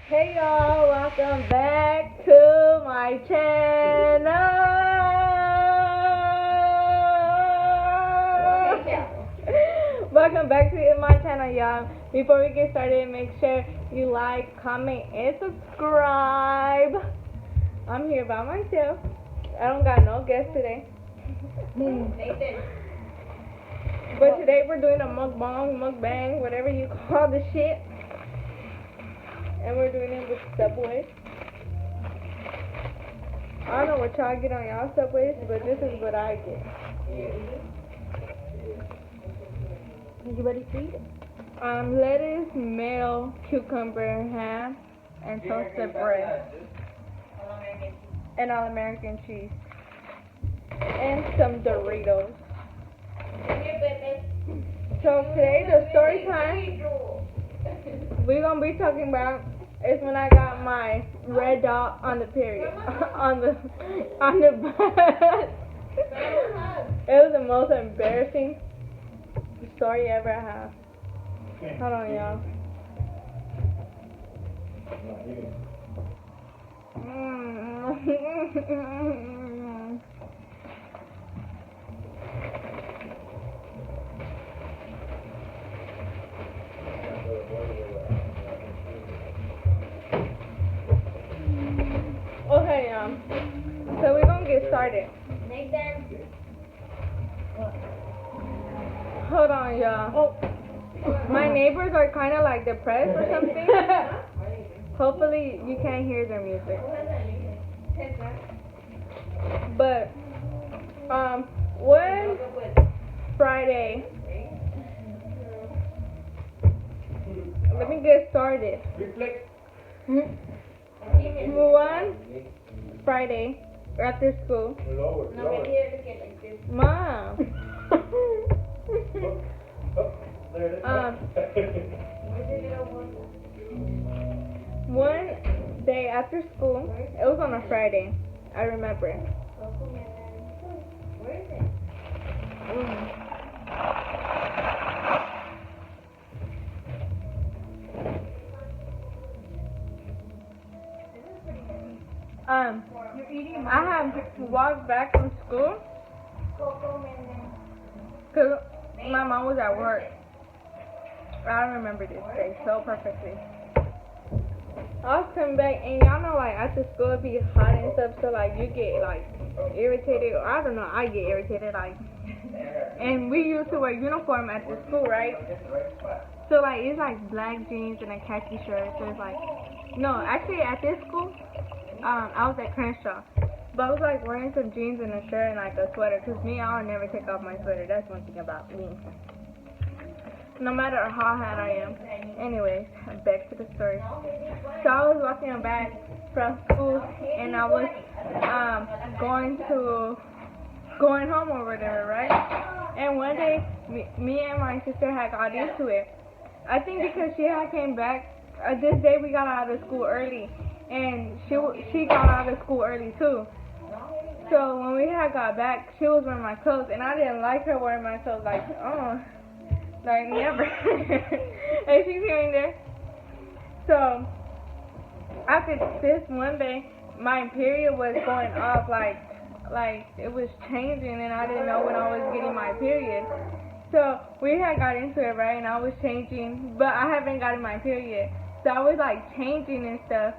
Hey y'all, welcome back to my channel. Welcome back to my channel, y'all. Before we get started, make sure you like, comment, and subscribe. I'm here by myself. I don't got no guests today. Nathan. But today we're doing a mukbang, whatever you call the shit. And we're doing it with Subway. I don't know what y'all get on y'all Subways, but this is what I get. You ready to eat? Lettuce, mayo, cucumber, ham, and toasted bread. And all-American cheese. And some Doritos. So today the story time we're gonna be talking about is when I got my red dot on the period on the bus. It was the most embarrassing story ever I have. Hold on, y'all. Okay, so we're gonna get started. Hold on, y'all. Oh, my neighbors are kind of like depressed or something. Hopefully you can't hear their music. But one Friday, let me get started. One Friday after school. Mom. One day after school, it was on a Friday, I remember. Where is it? I have walked back from school because my mom was at work. I remember this day so perfectly. I was coming back, and y'all know, like, after school it be hot and stuff, so, like, you get, like, irritated, or I don't know, I get irritated, like, and we used to wear uniform at the school, right? So, like, it's, like, black jeans and a khaki shirt, so it's, like, no, actually, at this school, I was at Crenshaw, but I was, like, wearing some jeans and a shirt and, like, a sweater, because me, I'll never take off my sweater. That's one thing about me. No matter how hot I am. Anyways, back to the story. So I was walking back from school, and I was going home or whatever, right? And one day, me and my sister had got into it. I think because she had came back. This day we got out of school early, and she got out of school early too. So when we had got back, she was wearing my clothes, and I didn't like her wearing my clothes. Like, oh. Like, never. And she's hearing there. So, after this one day, my period was going off, like it was changing, and I didn't know when I was getting my period. So, we had got into it, right, and I was changing, but I haven't gotten my period. So, I was, like, changing and stuff,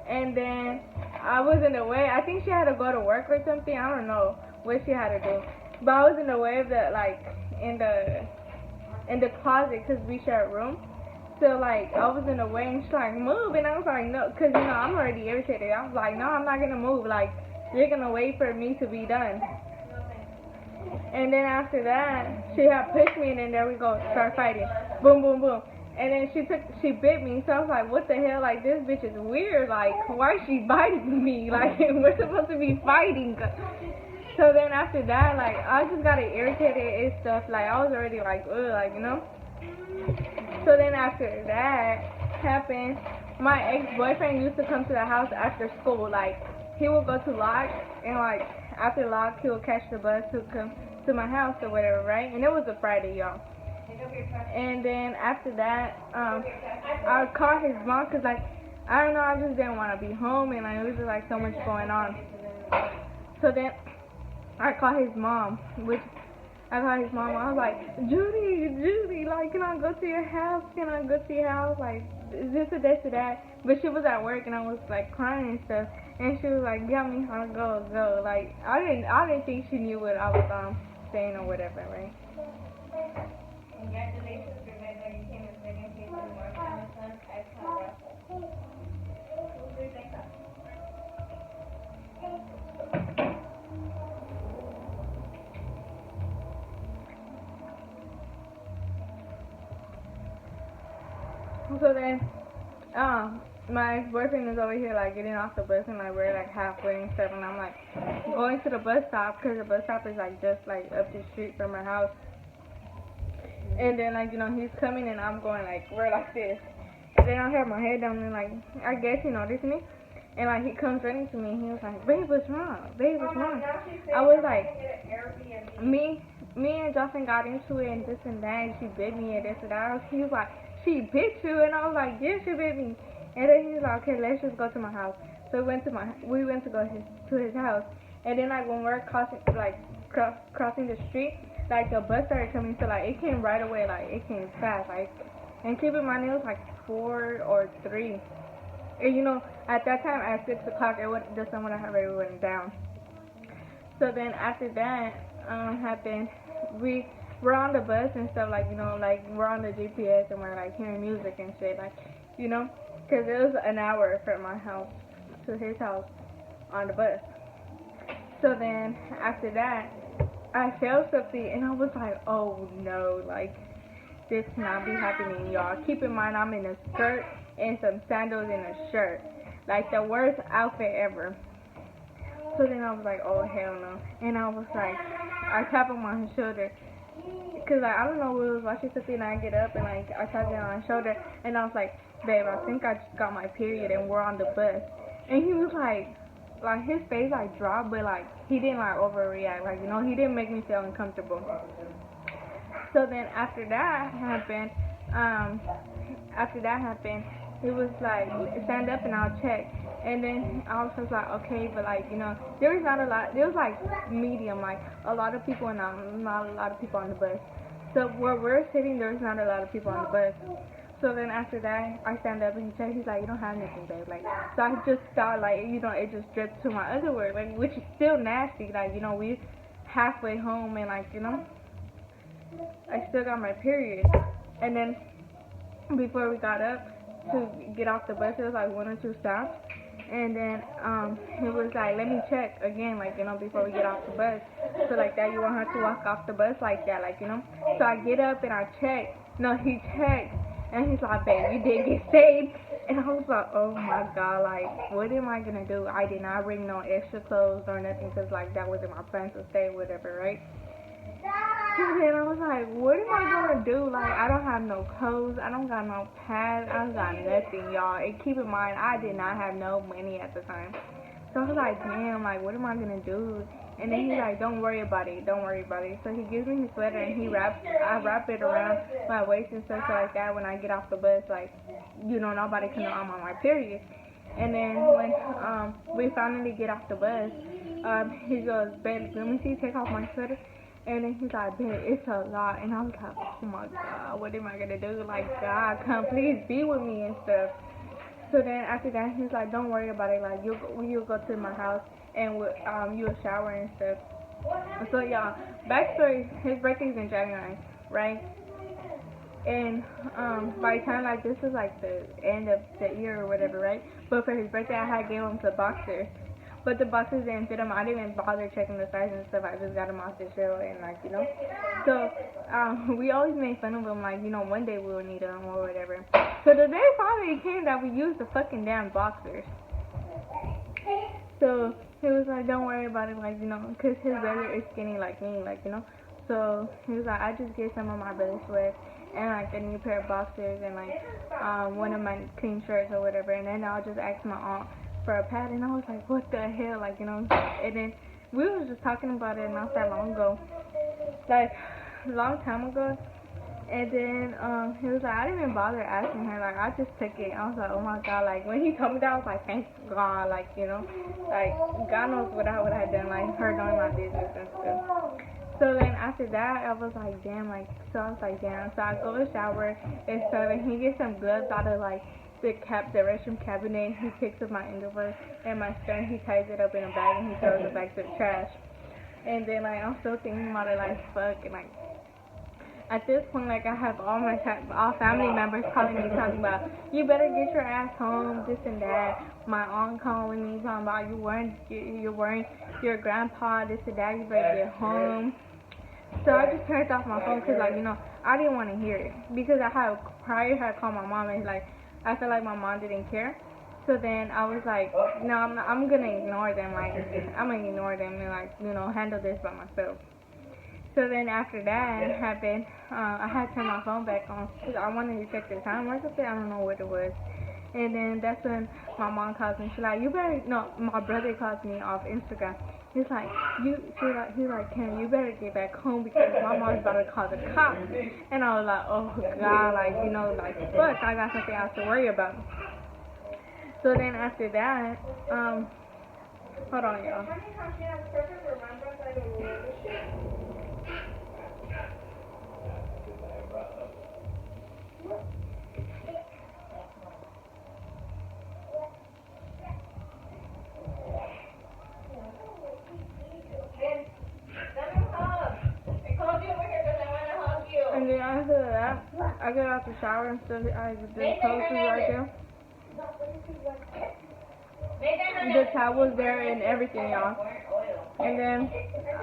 and then I was in the way. I think she had to go to work or something. I don't know what she had to do. But I was in the way of the, like, in the closet, because we share a room. So, like, I was in the way, and she's like, move, and I was like, no, because, you know, I'm already irritated. I was like, no, I'm not going to move. Like, you're going to wait for me to be done. And then after that, she had pushed me, and then there we go, start fighting. Boom, boom, boom. And then she bit me, so I was like, what the hell, like, this bitch is weird. Like, why is she biting me? Like, we're supposed to be fighting. So then after that, like, I just got irritated and stuff. Like, I was already like, ugh, like, you know. So then after that happened, my ex-boyfriend used to come to the house after school. Like, he would go to Locke, and, like, after Locke, he would catch the bus to come to my house or whatever, right? And it was a Friday, y'all. And then after that, I called his mom because, like, I don't know, I just didn't want to be home, and like, it was just like so much going on. So then I called his mom, I was like, Judy, like, can I go to your house? Like, is this or this or that? But she was at work, and I was like crying and stuff, and she was like, yeah, me, I'll go. Like, I didn't think she knew what I was saying or whatever, right? Congratulations, remember you came in second place in more Amazon. I saw that. So then, my ex-boyfriend is over here, like, getting off the bus, and, like, we're, like, halfway and stuff, and I'm, like, going to the bus stop, because the bus stop is, like, just, like, up the street from my house. And then, like, you know, he's coming, and I'm going, like, we're like this. And then I have my head down, and, like, I guess he noticed me. And, like, he comes running to me, and he was like, babe, what's wrong? I was like, me and Justin got into it, and this and that, and she bit me, and this and that. He was like, she bit you? And I was like, yeah, she bit me. And then he was like, okay, let's just go to my house. So we went to his house. And then, like, when we're crossing the street, like, the bus started coming, so, like, it came right away, like, it came fast, like, and keep in mind, it was, like, 4 or 3, and, you know, at that time, at 6 o'clock, the sun would have already went down. So then, after that, happened, we're on the bus and stuff, like, you know, like, we're on the GPS, and we're, like, hearing music and shit, like, you know, because it was an hour from my house to his house on the bus. So then, after that, I felt something, and I was like, oh no, like, this cannot be happening, y'all. Keep in mind, I'm in a skirt and some sandals and a shirt. Like, the worst outfit ever. So then I was like, oh, hell no. And I was like, I tap him on his shoulder. Because, like, I don't know, we was watching something, and I get up, and, like, I tap him on his shoulder, and I was like, babe, I think I just got my period, and we're on the bus. And he was like, his face, like, dropped, but, like, he didn't, like, overreact. Like, you know, he didn't make me feel uncomfortable. So then after that happened, he was like, stand up and I'll check. And then I was just like, okay, but, like, you know, there was not a lot, there was, like, medium, like, a lot of people and not a lot of people on the bus. So where we're sitting, there's not a lot of people on the bus. So then after that, I stand up and he said, he's like, you don't have anything, babe. Like, so I just thought, like, you know, it just dripped to my underwear, like, which is still nasty. Like, you know, we halfway home, and, like, you know, I still got my period. And then before we got up to get off the bus, it was like 1 or 2 stops. And then he was like, let me check again, like, you know, before we get off the bus. So like that, you want her to walk off the bus like that, like, you know. So I get up and I check. No, he checked. And he's like, babe, you did get saved. And I was like, oh my God, like, what am I gonna do? I did not bring no extra clothes or nothing, because, like, that wasn't my plan to stay, whatever, right? And then I was like, what am I gonna do? Like, I don't have no clothes, I don't got no pads, I don't got nothing, y'all. And keep in mind, I did not have no money at the time. So I was like, damn, like, what am I gonna do? And then he's like, don't worry about it. So he gives me his sweater, and I wrap it around my waist and stuff like that when I get off the bus, like, you know, nobody can know I'm on my period. And then when we finally get off the bus, he goes, babe, let me see, take off my sweater. And then he's like, babe, it's a lot. And I was like, oh my God, what am I gonna do? Like, God, come please be with me and stuff. So then after that, he's like, don't worry about it. Like, you'll go to my house, and you'll shower and stuff. So y'all, backstory, his birthday's in January, right? And by the time, like, this was like the end of the year or whatever, right? But for his birthday, I had gave him some boxers. But the boxers didn't fit him. I didn't even bother checking the size and stuff. I just got him off the show, and, like, you know. So we always made fun of him, like, you know, one day we'll need them or whatever. So the day finally came that we used the fucking damn boxers. So he was like, don't worry about it, like, you know, because his brother is skinny like me, like, you know. So he was like, I just get some of my brother's sweat and, like, a new pair of boxers and, like, one of my clean shirts or whatever. And then I'll just ask my aunt for a pad. And I was like, what the hell, like, you know. And then we was just talking about it not that long ago, like, a long time ago. And then he was like, I didn't even bother asking her, like I just took it. I was like, oh my god, like when he told me that, I was like, thank God, like, you know, like God knows what I would have done, like her knowing my business and stuff. So then after that, I was like, damn, like, so I was like, damn. So I go to shower and stuff, and he gets some gloves out of like the restroom cabinet. He picks up my underwear and my skirt, and he ties it up in a bag, and he throws it back to the trash. And then like I'm still thinking about it, like fuck, and like at this point, like I have all family members calling me talking about, you better get your ass home, this and that. My aunt calling me talking about, you weren't your grandpa, this and that, you better get home. So I just turned off my phone because, like, you know, I didn't want to hear it because I had called my mom, and like I felt like my mom didn't care. So then I was like, no, I'm gonna ignore them, like I'm gonna ignore them and, like, you know, handle this by myself. So then after that happened, I had to turn my phone back on because I wanted to check the time or something. I don't know what it was. And then that's when my mom calls me. She's like, my brother calls me off Instagram. He's like, he's like, Kim, you better get back home because my mom's about to call the cops. And I was like, oh God, like, you know, like, fuck, I got something else to worry about. So then after that, hold on, y'all. And then after that, I get out the shower and stuff. I just clothes right there. The towels there and everything, y'all. And then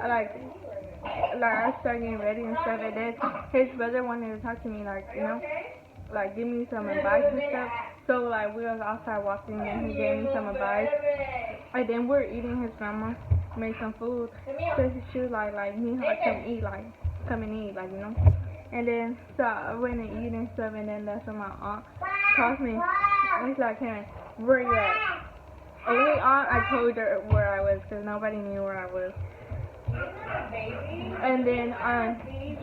I started getting ready and stuff. And then his brother wanted to talk to me, like, you know, like give me some advice and stuff. So like we was outside walking and he gave me some advice. And then we're eating. His grandma made some food. So she was like me, like come and eat, like, you know. And then so I went and eat and stuff. And then that's when my aunt calls me. And she's like, Karen, where you at? Only aunt I told her where I was because nobody knew where I was. And then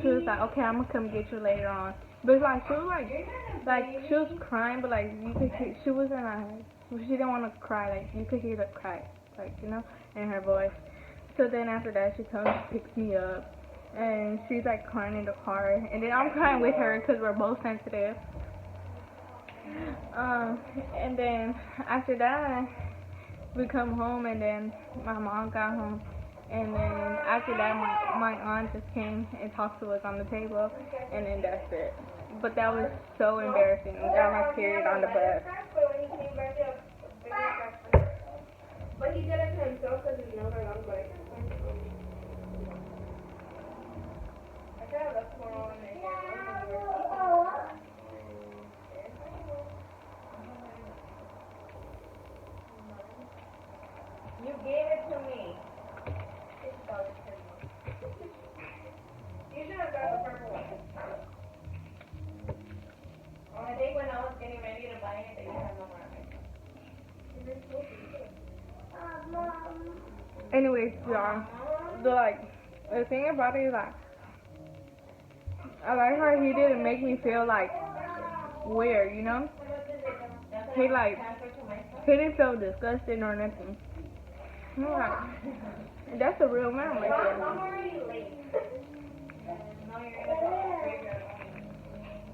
she was like, okay, I'm gonna come get you later on. But like she was like she was crying, but like you could hear, she wasn't she didn't want to cry, like you could hear the cry, like, you know, in her voice. So then after that she comes, picks me up, and she's like crying in the car, and then I'm crying with her because we're both sensitive. And then after that we come home, and then my mom got home. And then after that, my aunt just came and talked to us on the table, and then that's it. But that was so embarrassing. I got my period on the bus. But he did it to himself because he knows I was like, I kind of left more on it. You gave it to me. You should have got the purple one. I think when I was getting ready to buy it, they didn't have no more. Anyways, y'all, the thing about it is, like, I like how he didn't make me feel like weird, you know? He didn't feel disgusted or nothing. I'm like, that's a real man right there. I'm already late. No, you're gonna go.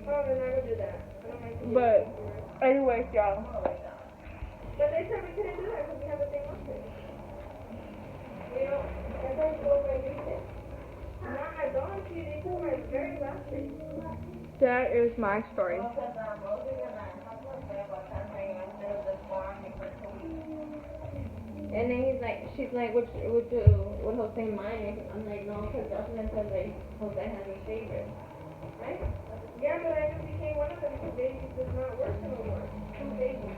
Oh, then I will do that. But, anyways, y'all. But they said we couldn't do that because we have a thing on it. You know, I don't go by weekend. Not I don't see they told my very last day. That is my story. And then she's like, what Jose mine? I'm like, no, because Justin said like Jose has his favorite, right? Yeah, but I just became one of them because baby does not work anymore. Two babies.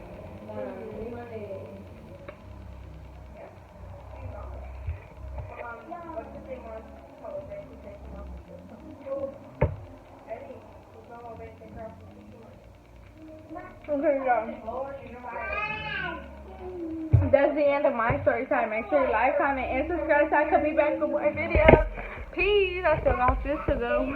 What's the thing was? Jose to take him off the system. Eddie, there's no more baby to cross the system. Okay, y'all. That's the end of my story time. Make sure you like, comment, and subscribe so I can be back for more videos. Peace. I still got this to go.